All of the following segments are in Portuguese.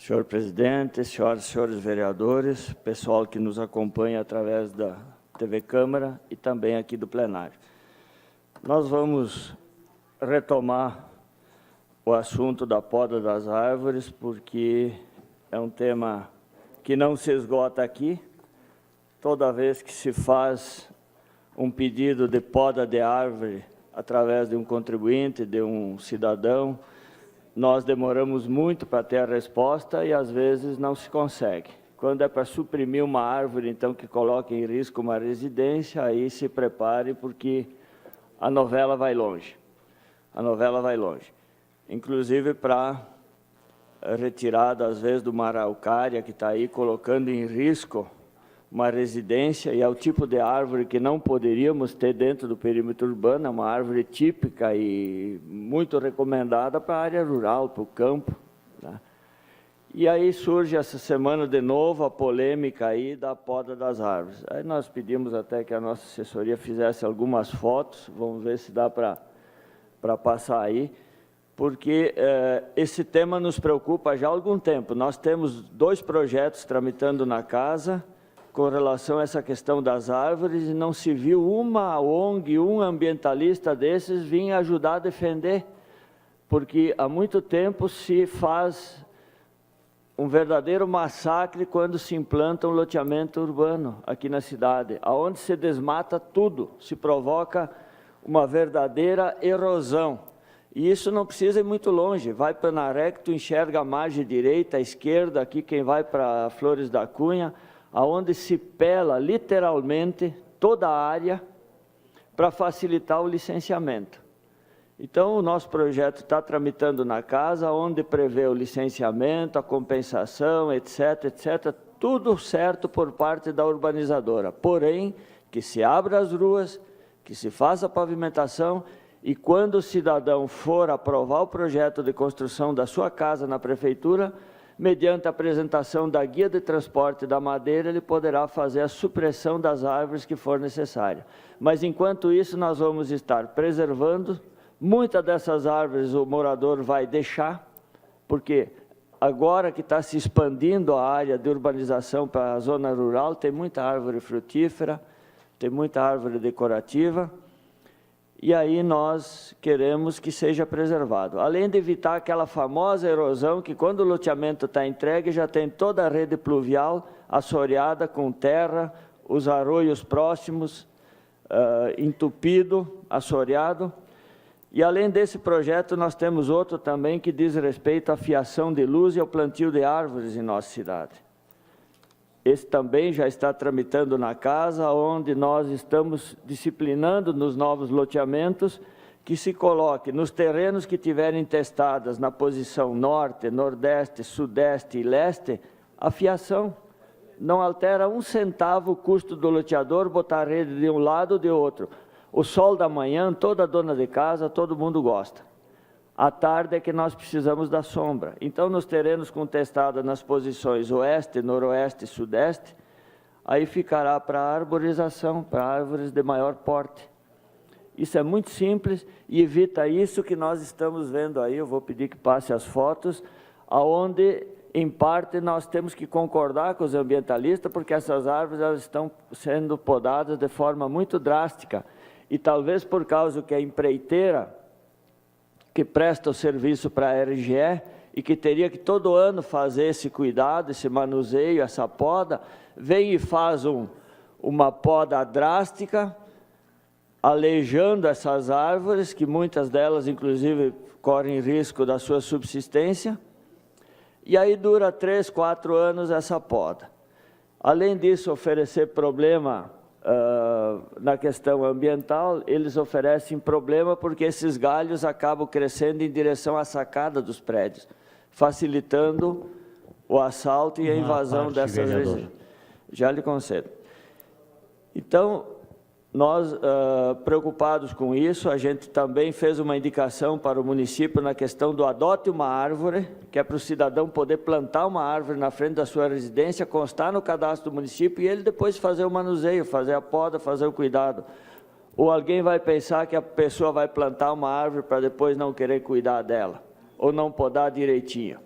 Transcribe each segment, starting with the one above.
Senhor presidente, senhoras e senhores vereadores, pessoal que nos acompanha através da TV Câmara e também aqui do plenário. Nós vamos retomar o assunto da poda das árvores, porque é um tema que não se esgota aqui. Toda vez que se faz um pedido de poda de árvore através de um contribuinte, de um cidadão, nós demoramos muito para ter a resposta e, às vezes, não se consegue. Quando é para suprimir uma árvore, então, que coloca em risco uma residência, aí se prepare, porque a novela vai longe. A novela vai longe. Inclusive para retirada, às vezes, de uma araucária que está aí colocando em risco uma residência, e é o tipo de árvore que não poderíamos ter dentro do perímetro urbano, é uma árvore típica e muito recomendada para a área rural, para o campo, né? E aí surge essa semana de novo a polêmica aí da poda das árvores. Aí nós pedimos até que a nossa assessoria fizesse algumas fotos, vamos ver se dá para passar aí, porque esse tema nos preocupa já há algum tempo. Nós temos 2 projetos tramitando na casa com relação a essa questão das árvores, e não se viu uma ONG, um ambientalista desses vir ajudar a defender, porque há muito tempo se faz um verdadeiro massacre quando se implanta um loteamento urbano aqui na cidade, aonde se desmata tudo, se provoca uma verdadeira erosão. E isso não precisa ir muito longe, vai para Naré, que tu enxerga a margem direita, a esquerda, aqui quem vai para Flores da Cunha, aonde se pela literalmente toda a área para facilitar o licenciamento. Então, o nosso projeto está tramitando na casa, onde prevê o licenciamento, a compensação, etc., etc., tudo certo por parte da urbanizadora. Porém, que se abra as ruas, que se faça a pavimentação, e quando o cidadão for aprovar o projeto de construção da sua casa na prefeitura, mediante a apresentação da guia de transporte da madeira, ele poderá fazer a supressão das árvores que for necessária. Mas, enquanto isso, nós vamos estar preservando. Muitas dessas árvores o morador vai deixar, porque agora que está se expandindo a área de urbanização para a zona rural, tem muita árvore frutífera, tem muita árvore decorativa, e aí nós queremos que seja preservado. Além de evitar aquela famosa erosão que, quando o loteamento está entregue, já tem toda a rede pluvial assoreada com terra, os arroios próximos, entupido, assoreado. E, além desse projeto, nós temos outro também que diz respeito à fiação de luz e ao plantio de árvores em nossa cidade. Esse também já está tramitando na casa, onde nós estamos disciplinando nos novos loteamentos que se coloque nos terrenos que tiverem testadas na posição norte, nordeste, sudeste e leste, a fiação. Não altera 1 centavo o custo do loteador botar a rede de um lado ou de outro. O sol da manhã, toda dona de casa, todo mundo gosta. À tarde é que nós precisamos da sombra. Então, nos terrenos contestados nas posições oeste, noroeste e sudeste, aí ficará para a arborização, para árvores de maior porte. Isso é muito simples e evita isso que nós estamos vendo aí. Eu vou pedir que passe as fotos, aonde, em parte, nós temos que concordar com os ambientalistas, porque essas árvores elas estão sendo podadas de forma muito drástica. E talvez por causa que a empreiteira que presta o serviço para a RGE e que teria que todo ano fazer esse cuidado, esse manuseio, essa poda, vem e faz uma poda drástica, aleijando essas árvores, que muitas delas, inclusive, correm risco da sua subsistência, e aí dura 3, 4 anos essa poda. Além disso, oferecer problema na questão ambiental, eles oferecem problema porque esses galhos acabam crescendo em direção à sacada dos prédios, facilitando o assalto e a invasão dessas regiões. Já lhe concedo. Então, nós, preocupados com isso, a gente também fez uma indicação para o município na questão do adote uma árvore, que é para o cidadão poder plantar uma árvore na frente da sua residência, constar no cadastro do município e ele depois fazer o manuseio, fazer a poda, fazer o cuidado. Ou alguém vai pensar que a pessoa vai plantar uma árvore para depois não querer cuidar dela, ou não podar direitinho.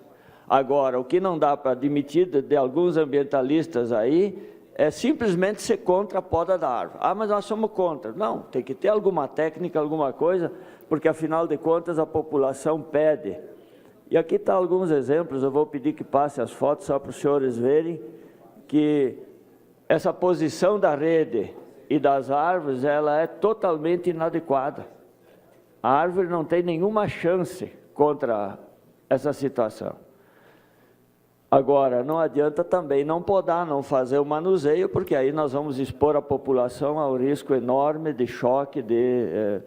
Agora, o que não dá para admitir de alguns ambientalistas aí é simplesmente ser contra a poda da árvore. Ah, mas nós somos contra. Não, tem que ter alguma técnica, alguma coisa, porque afinal de contas a população pede. E aqui estão alguns exemplos, eu vou pedir que passe as fotos só para os senhores verem que essa posição da rede e das árvores, ela é totalmente inadequada. A árvore não tem nenhuma chance contra essa situação. Agora, não adianta também não podar, não fazer o manuseio, porque aí nós vamos expor a população ao risco enorme de choque, de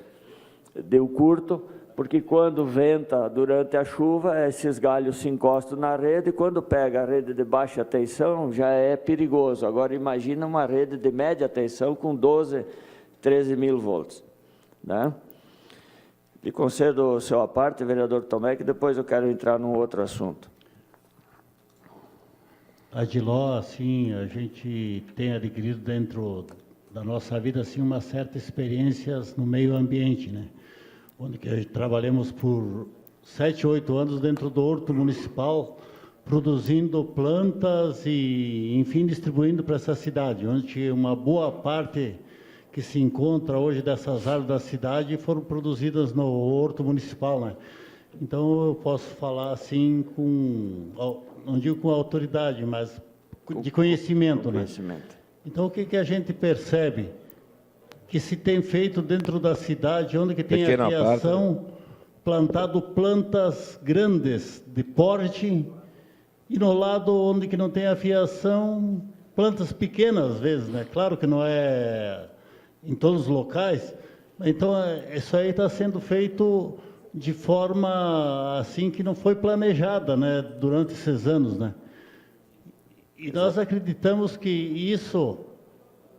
curto, porque quando venta durante a chuva, esses galhos se encostam na rede, e quando pega a rede de baixa tensão, já é perigoso. Agora, imagina uma rede de média tensão com 12, 13 mil volts, né? E concedo o seu à parte, vereador Tomé, que depois eu quero entrar num outro assunto. Adiló, assim, a gente tem adquirido dentro da nossa vida, assim, uma certa experiência no meio ambiente, né? Onde que trabalhamos por 7, 8 anos dentro do horto municipal, produzindo plantas e, enfim, distribuindo para essa cidade, onde uma boa parte que se encontra hoje dessas árvores da cidade foram produzidas no horto municipal, né? Então, eu posso falar assim não digo com autoridade, mas de conhecimento, né? Então, o que a gente percebe? Que se tem feito dentro da cidade, onde que tem a fiação, plantado plantas grandes de porte, e no lado onde que não tem a fiação, plantas pequenas às vezes, né? Claro que não é em todos os locais, então isso aí está sendo feito de forma assim que não foi planejada, né, durante esses anos, né? E nós acreditamos que isso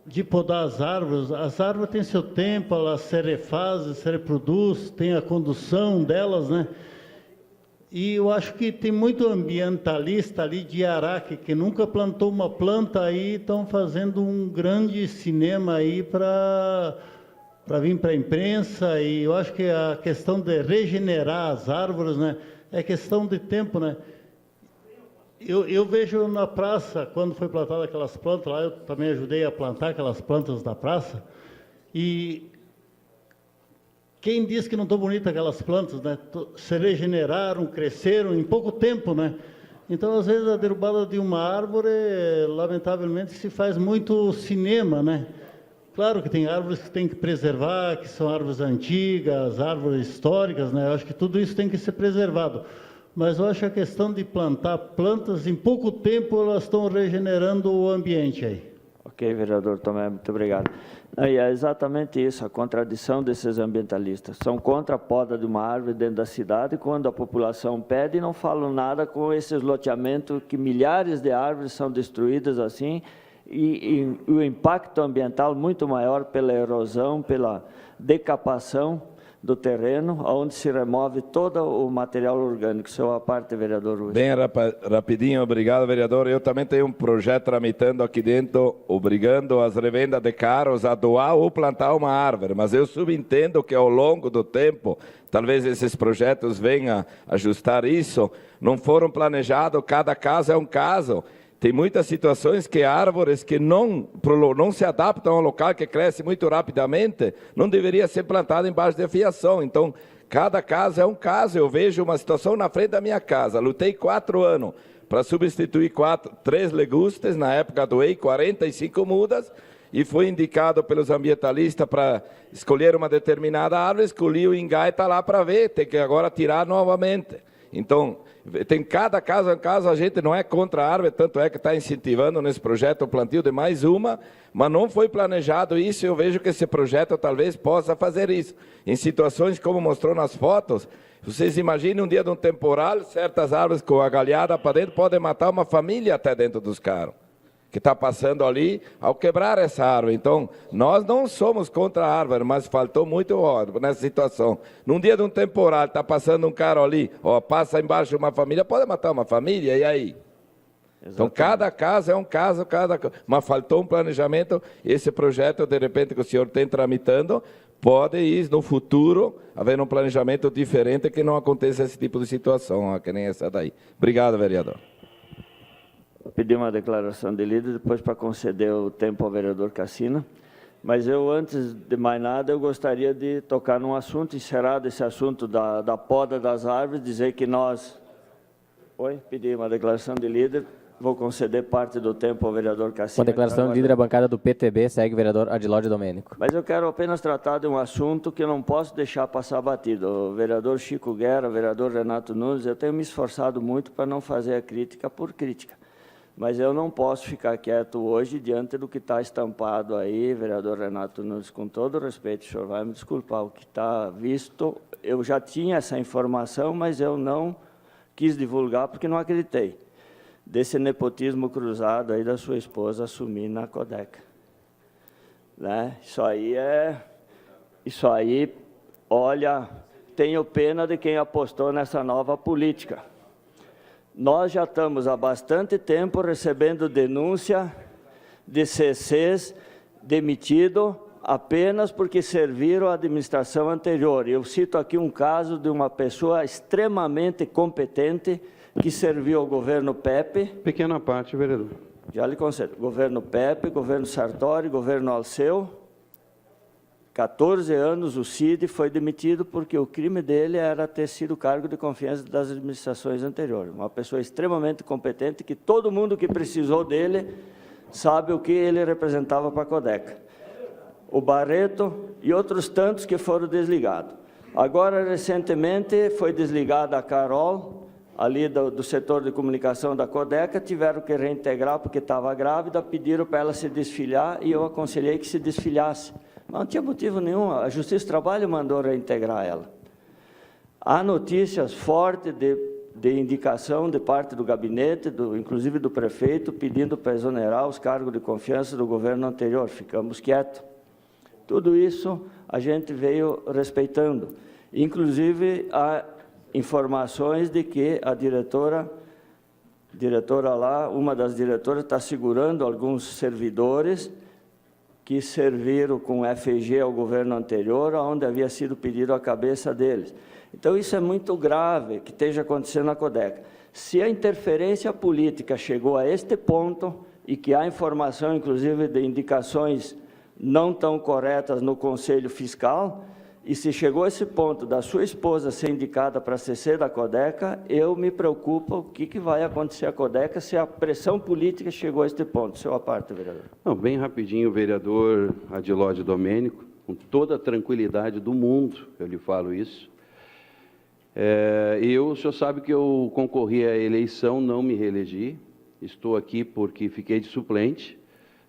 de podar as árvores têm seu tempo, elas se refazem, se reproduzem, tem a condução delas, né? E eu acho que tem muito ambientalista ali de Araque que nunca plantou uma planta aí, estão fazendo um grande cinema aí para vir para a imprensa, e eu acho que a questão de regenerar as árvores, né, é questão de tempo, né? Eu vejo na praça, quando foi plantada aquelas plantas lá, eu também ajudei a plantar aquelas plantas da praça, e quem diz que não estão bonitas aquelas plantas, né, se regeneraram, cresceram em pouco tempo, né? Então, às vezes, a derrubada de uma árvore, lamentavelmente, se faz muito cinema, né? Claro que tem árvores que tem que preservar, que são árvores antigas, árvores históricas, né? Eu acho que tudo isso tem que ser preservado. Mas eu acho que a questão de plantar plantas, em pouco tempo, elas estão regenerando o ambiente aí. Ok, vereador Tomé, muito obrigado. E é exatamente isso, a contradição desses ambientalistas. São contra a poda de uma árvore dentro da cidade, quando a população pede, e não falam nada com esses loteamentos, que milhares de árvores são destruídas assim, e o impacto ambiental muito maior pela erosão, pela decapação do terreno, onde se remove todo o material orgânico. Seu à parte, vereador Ruiz. Bem rapidinho, obrigado, vereador. Eu também tenho um projeto tramitando aqui dentro, obrigando as revendas de carros a doar ou plantar uma árvore, mas eu subentendo que ao longo do tempo, talvez esses projetos venham ajustar isso, não foram planejados, cada caso é um caso. Tem muitas situações que árvores que não se adaptam ao local, que cresce muito rapidamente, não deveria ser plantada embaixo de fiação. Então, cada caso é um caso. Eu vejo uma situação na frente da minha casa. Lutei 4 anos para substituir 3 legustes, na época doei 45 mudas, e fui indicado pelos ambientalistas para escolher uma determinada árvore, escolhi o ingá e está lá para ver, tem que agora tirar novamente. Então, tem cada caso, a gente não é contra a árvore, tanto é que está incentivando nesse projeto o plantio de mais uma, mas não foi planejado isso, e eu vejo que esse projeto talvez possa fazer isso. Em situações como mostrou nas fotos, vocês imaginem um dia de um temporal, certas árvores com a galhada para dentro podem matar uma família até dentro dos carros, que está passando ali ao quebrar essa árvore. Então, nós não somos contra a árvore, mas faltou muito nessa situação. Num dia de um temporal, está passando um carro ali, passa embaixo de uma família, pode matar uma família, e aí? Exatamente. Então, cada caso é um caso, mas faltou um planejamento. Esse projeto, de repente, que o senhor tem tramitando, pode ir no futuro haver um planejamento diferente que não aconteça esse tipo de situação, que nem essa daí. Obrigado, vereador. Vou pedir uma declaração de líder, depois para conceder o tempo ao vereador Cassina. Mas eu, antes de mais nada, eu gostaria de tocar num assunto, encerrado esse assunto da poda das árvores, dizer que nós... Oi? Pedi uma declaração de líder, vou conceder parte do tempo ao vereador Cassina. Com a declaração de líder da bancada do PTB, segue o vereador Adilódio Domênico. Mas eu quero apenas tratar de um assunto que eu não posso deixar passar batido. O vereador Chico Guerra, o vereador Renato Nunes, eu tenho me esforçado muito para não fazer a crítica por crítica. Mas eu não posso ficar quieto hoje diante do que está estampado aí, vereador Renato Nunes, com todo respeito, o senhor vai me desculpar, o que está visto, eu já tinha essa informação, mas eu não quis divulgar porque não acreditei, desse nepotismo cruzado aí da sua esposa assumir na Codeca. Né? Isso aí, olha, tenho pena de quem apostou nessa nova política. Nós já estamos há bastante tempo recebendo denúncia de CCs demitidos apenas porque serviram à administração anterior. Eu cito aqui um caso de uma pessoa extremamente competente que serviu ao governo Pepe. Pequena parte, vereador. Já lhe concedo. Governo Pepe, governo Sartori, governo Alceu. 14 anos o Cid foi demitido porque o crime dele era ter sido cargo de confiança das administrações anteriores. Uma pessoa extremamente competente que todo mundo que precisou dele sabe o que ele representava para a Codeca. O Barreto e outros tantos que foram desligados. Agora, recentemente, foi desligada a Carol, ali do setor de comunicação da Codeca, tiveram que reintegrar porque estava grávida, pediram para ela se desfiliar e eu aconselhei que se desfiliasse. Mas não tinha motivo nenhum, a Justiça do Trabalho mandou reintegrar ela. Há notícias fortes de indicação de parte do gabinete, inclusive do prefeito, pedindo para exonerar os cargos de confiança do governo anterior. Ficamos quietos. Tudo isso a gente veio respeitando. Inclusive, há informações de que a diretora lá, uma das diretoras, está segurando alguns servidores que serviram com FG ao governo anterior, onde havia sido pedido a cabeça deles. Então, isso é muito grave que esteja acontecendo na Codeca. Se a interferência política chegou a este ponto, e que há informação, inclusive, de indicações não tão corretas no Conselho Fiscal, e se chegou a esse ponto da sua esposa ser indicada para CC da Codeca, eu me preocupo o que vai acontecer à Codeca se a pressão política chegou a este ponto. Seu parte, vereador. Não, bem rapidinho, vereador Adilódio Domênico, com toda a tranquilidade do mundo, eu lhe falo isso. O senhor sabe que eu concorri à eleição, não me reelegi, estou aqui porque fiquei de suplente,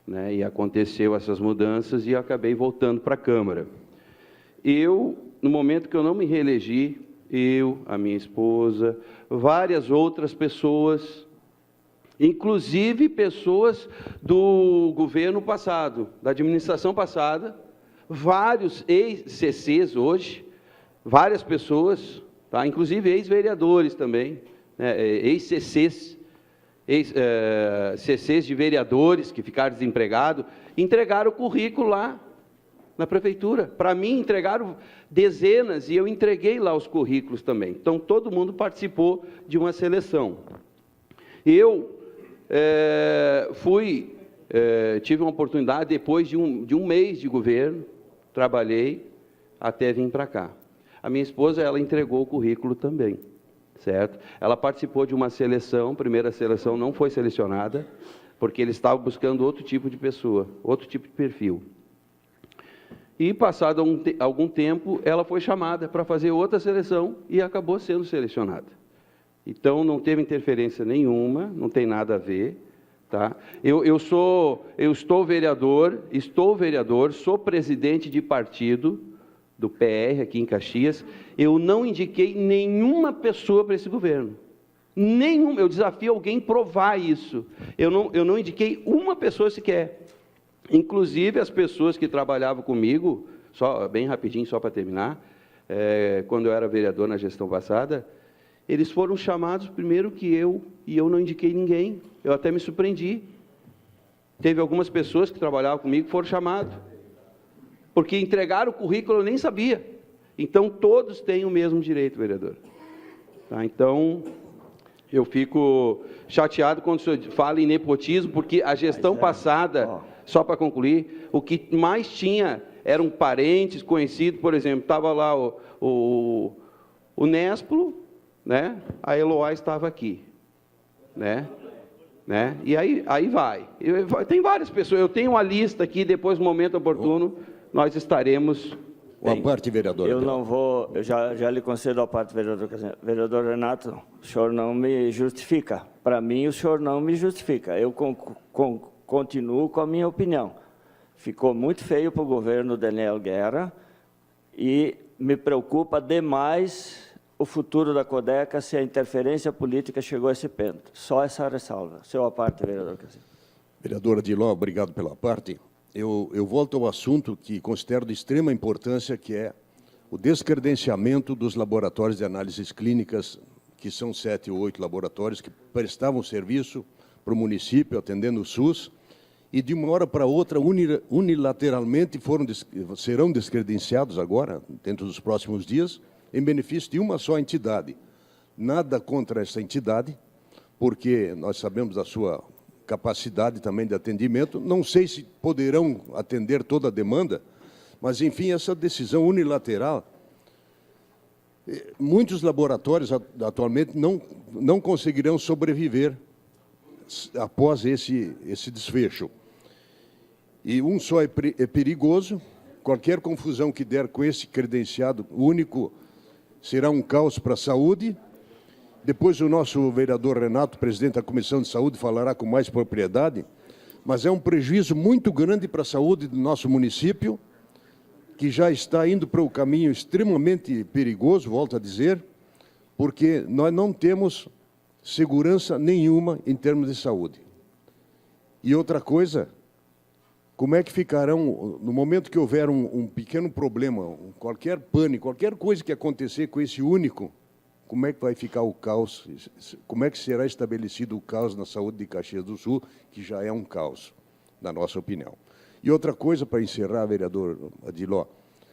né, e aconteceu essas mudanças e acabei voltando para a Câmara. No momento que eu não me reelegi, a minha esposa, várias outras pessoas, inclusive pessoas do governo passado, da administração passada, vários ex-CCs hoje, várias pessoas, tá? Inclusive ex-vereadores também, né, ex-CCs, CCs de vereadores que ficaram desempregados, entregaram o currículo lá na prefeitura. Para mim, entregaram dezenas e eu entreguei lá os currículos também. Então, todo mundo participou de uma seleção. Eu tive uma oportunidade, depois de um mês de governo, trabalhei até vir para cá. A minha esposa, ela entregou o currículo também, certo? Ela participou de uma seleção, primeira seleção não foi selecionada, porque eles estavam buscando outro tipo de pessoa, outro tipo de perfil. E, passado algum tempo, ela foi chamada para fazer outra seleção e acabou sendo selecionada. Então, não teve interferência nenhuma, não tem nada a ver. Tá? Eu estou vereador, sou presidente de partido do PR aqui em Caxias. Eu não indiquei nenhuma pessoa para esse governo. Nenhuma. Eu desafio alguém provar isso. Eu não indiquei uma pessoa sequer. Inclusive, as pessoas que trabalhavam comigo, bem rapidinho, só para terminar, quando eu era vereador na gestão passada, eles foram chamados primeiro que eu, e eu não indiquei ninguém. Eu até me surpreendi. Teve algumas pessoas que trabalhavam comigo que foram chamados. porque entregaram o currículo, eu nem sabia. Então, todos têm o mesmo direito, vereador. Tá? Então, eu fico chateado quando o senhor fala em nepotismo, porque a gestão passada, só para concluir, o que mais tinha eram parentes, conhecidos, por exemplo, estava lá o Nesplo, né? A Eloá estava aqui, né? E aí vai. Tem várias pessoas, eu tenho uma lista aqui, depois, no momento oportuno, nós estaremos... Uma parte, vereador. Eu não vou, eu já lhe concedo a parte, vereador Cassiano. Vereador Renato, o senhor não me justifica. Para mim, o senhor não me justifica. Eu continuo com a minha opinião. Ficou muito feio para o governo Daniel Guerra e me preocupa demais o futuro da Codeca se a interferência política chegou a esse ponto. Só essa ressalva. Seu a parte, vereador Cassiano. Vereador Adiló, obrigado pela parte. Eu volto ao assunto que considero de extrema importância, que é o descredenciamento dos laboratórios de análises clínicas, que são 7 ou 8 laboratórios que prestavam serviço para o município, atendendo o SUS, e de uma hora para outra, unilateralmente, serão descredenciados agora, dentro dos próximos dias, em benefício de uma só entidade. Nada contra essa entidade, porque nós sabemos da sua capacidade também de atendimento. Não sei se poderão atender toda a demanda, mas, enfim, essa decisão unilateral, muitos laboratórios atualmente não conseguirão sobreviver após esse desfecho. E um só é perigoso, qualquer confusão que der com esse credenciado único será um caos para a saúde. Depois o nosso vereador Renato, presidente da Comissão de Saúde, falará com mais propriedade, mas é um prejuízo muito grande para a saúde do nosso município, que já está indo para o caminho extremamente perigoso, volto a dizer, porque nós não temos segurança nenhuma em termos de saúde. E outra coisa, como é que ficarão, no momento que houver um pequeno problema, qualquer pânico, qualquer coisa que acontecer com esse único, como é que vai ficar o caos, como é que será estabelecido o caos na saúde de Caxias do Sul, que já é um caos, na nossa opinião. E outra coisa, para encerrar, vereador Adiló,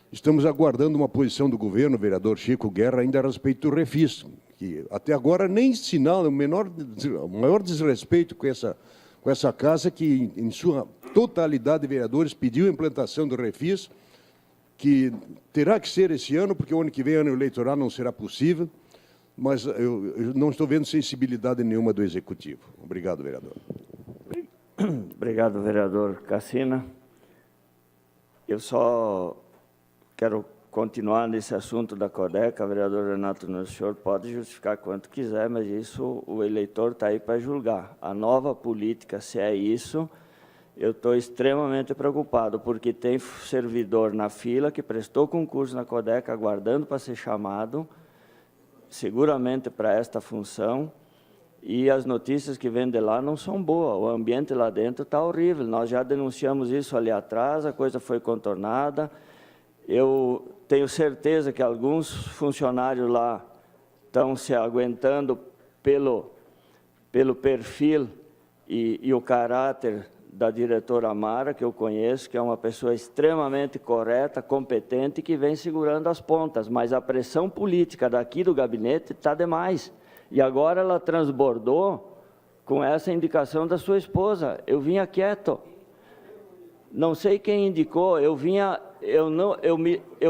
estamos aguardando uma posição do governo, vereador Chico Guerra, ainda a respeito do Refis, que até agora nem sinal, o maior desrespeito com essa casa, que em sua totalidade de vereadores pediu a implantação do Refis, que terá que ser esse ano, porque o ano que vem, ano eleitoral, não será possível, mas eu não estou vendo sensibilidade nenhuma do Executivo. Obrigado, vereador. Obrigado, vereador Cassina. Eu só quero continuar nesse assunto da Codeca. Vereador Renato, o senhor pode justificar quanto quiser, mas isso o eleitor está aí para julgar. A nova política, se é isso, eu estou extremamente preocupado, porque tem servidor na fila que prestou concurso na Codeca, aguardando para ser chamado, seguramente para esta função, e as notícias que vêm de lá não são boas. O ambiente lá dentro está horrível. Nós já denunciamos isso ali atrás, a coisa foi contornada. Eu tenho certeza que alguns funcionários lá estão se aguentando pelo perfil e o caráter da diretora Mara, que eu conheço, que é uma pessoa extremamente correta, competente, que vem segurando as pontas, mas a pressão política daqui do gabinete está demais. E agora ela transbordou com essa indicação da sua esposa. Eu vinha quieto. Não sei quem indicou, eu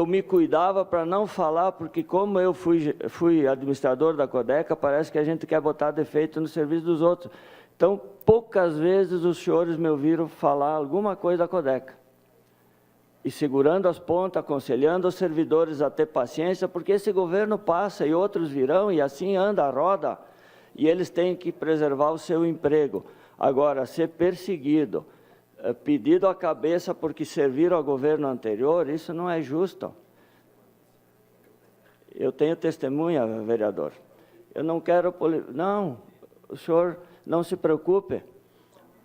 me cuidava para não falar, porque como eu fui administrador da Codeca, parece que a gente quer botar defeito no serviço dos outros. Então, poucas vezes os senhores me ouviram falar alguma coisa da Codeca. E segurando as pontas, aconselhando os servidores a ter paciência, porque esse governo passa e outros virão, e assim anda a roda, e eles têm que preservar o seu emprego. Agora, ser perseguido, pedido à cabeça porque serviram ao governo anterior, isso não é justo. Eu tenho testemunha, vereador. Eu não quero... Não, o senhor não se preocupe.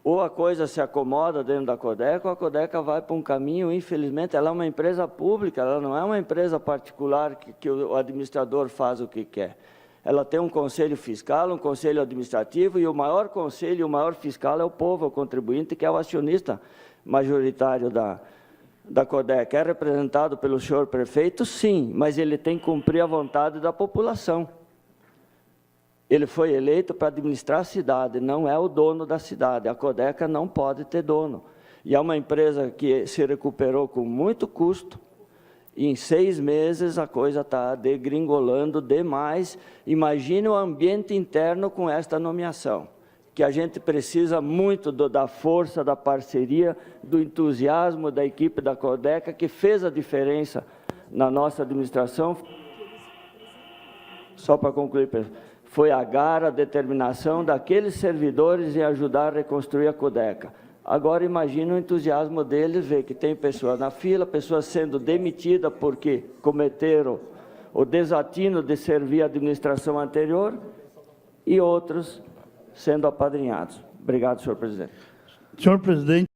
Ou a coisa se acomoda dentro da Codeca, ou a Codeca vai para um caminho, infelizmente, ela é uma empresa pública, ela não é uma empresa particular que o administrador faz o que quer. Ela tem um conselho fiscal, um conselho administrativo, e o maior conselho, o maior fiscal é o povo, o contribuinte, que é o acionista majoritário da Codeca é representado pelo senhor prefeito? Sim, mas ele tem que cumprir a vontade da população. Ele foi eleito para administrar a cidade, não é o dono da cidade. A Codeca não pode ter dono. E é uma empresa que se recuperou com muito custo, e em 6 meses a coisa está degringolando demais. Imagine o ambiente interno com esta nomeação, que a gente precisa muito da força, da parceria, do entusiasmo da equipe da Codeca, que fez a diferença na nossa administração. Só para concluir, foi a garra, a determinação daqueles servidores em ajudar a reconstruir a Codeca. Agora, imagine o entusiasmo deles, ver que tem pessoas na fila, pessoas sendo demitidas porque cometeram o desatino de servir a administração anterior e outros sendo apadrinhados. Obrigado, senhor presidente. Senhor presidente.